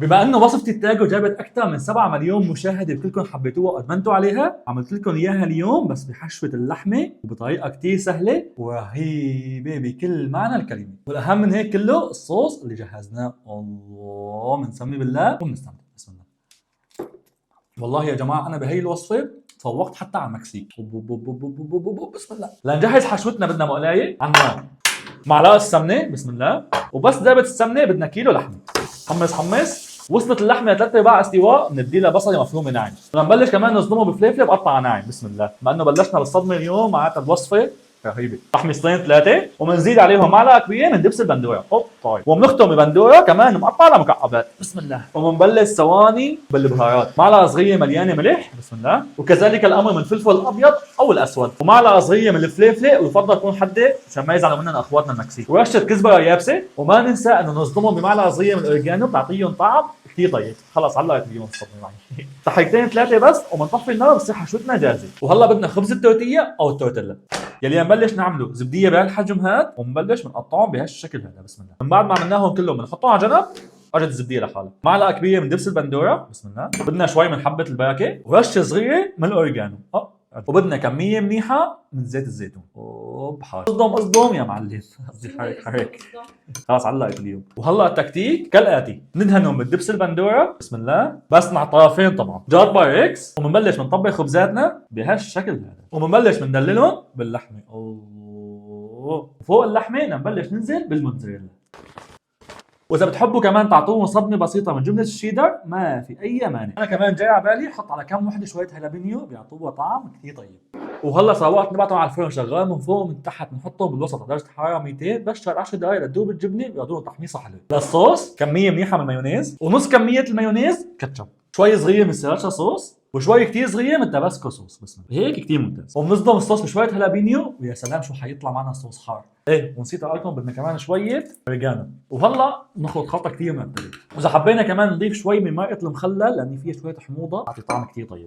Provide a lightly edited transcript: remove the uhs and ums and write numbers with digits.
بما انه وصفتي التاجو جابت اكثر من 7 مليون مشاهده وكلكم حبيتوها وادمنتوا عليها، عملت لكم اياها اليوم بس بحشوه اللحمه وبطريقه كثير سهله ورهيبه بكل معنى الكلمه. والاهم من هيك كله الصوص اللي جهزناه. الله، بنسمي بالله وبنستمتع. بسم الله. والله يا جماعه انا بهي الوصفه تفوقت حتى على المكسيك. بسم الله. لنجهز حشوتنا بدنا مقلايه على النار، معلقه السمنه بسم الله، وبس ذابت السمنه بدنا كيلو لحمه. حمص. وصلت اللحمه لثلاث ارباع استواء، بندي لها بصله مفرومه ناعم. بدنا نبلش كمان نصدمه بفليفله بقطع ناعم. بسم الله. بما انه بلشنا بالصدمه اليوم معناتها الوصفه رهيبه. حمصتين ثلاثه وبنزيد عليهم معلقه كبيره من دبس البندوره. طيب، وبنختم ببندوره كمان مقطعه لمكعبات. بسم الله. وبنبلش ثواني بالبهارات، معلقه صغيره مليانه ملح. بسم الله. وكذلك الامر من الفلفل الابيض او الاسود، ومعلقه صغيره من الفليفله، ويفضل تكون حده عشان ما يزعلوا مننا اخواتنا المكسيك، ورشه كزبره يابسه. وما ننسى انه نصدمهم بمعلقه صغيره من الاوريجانو بتعطيهم طعم كثير طيب. خلص علقت اليوم الصدمه معي. تحيتين ثلاثه بس وبنطفي النار بتصير حشوتنا جاهزه. وهلا بدنا خبز التورتيه او التورتيلا يلي نبلش نعمله زبديه بهالحجم هاد، ونبلش بنقطعهم بهالشكل هذا. بسم الله. من بعد ما عملناهم كلهم بنحطهم على جنب. اجت الزبديه لحالها، معلقه كبيره من دبس البندوره. بسم الله. بدنا شوي من حبه الباكه ورشه صغيره من الاوريجانو. وبدنا كميه منيحه من زيت الزيتون. حار. اصدم يا معلم. قصدي حرك. خلاص علقت اليوم. وهلا التكتيك كالاتي: ندهنهم بالدبس البندوره. بسم الله. بس مع طرفين طبعا جاد بايركس. وبنبلش بنطبق خبزاتنا بهالشكل هذا، وبنبلش بندللهم باللحمه. فوق اللحمه نبلش ننزل بالموتزاريلا. واذا بتحبوا كمان تعطوهم صدمه بسيطه من جبنه الشيدر ما في اي مانع. انا كمان جاي على بالي حط على كم وحده شويه هالابينيو بيعطوها طعم كثير طيب. وهلا صار وقت نبعتهم على الفرن شغال من فوق ومن تحت، بنحطهم بالوسط على درجه حراره 200 بس 10 دقائق لتذوب الجبنه ويعطونا تحميصه حلوه. للصوص كميه منيحه من المايونيز، ونص كميه المايونيز كاتشب، شوي صغير من سراتشا صوص، وشوي كتير صغير من تاباسكو صوص. بسم الله. هيك كتير ممتاز. وبنصدم الصوص بشويه هالابينيو، ويا سلام شو حيطلع معنا الصوص حار. ايه، ونسيت اقول لكم بدنا كمان شويه اوريجانو. وهلا ناخذ خلطه كتير معتدله، واذا حبينا كمان نضيف شوي من مرقه المخلل لان فيها شويه حموضه تعطي طعم كتير طيب.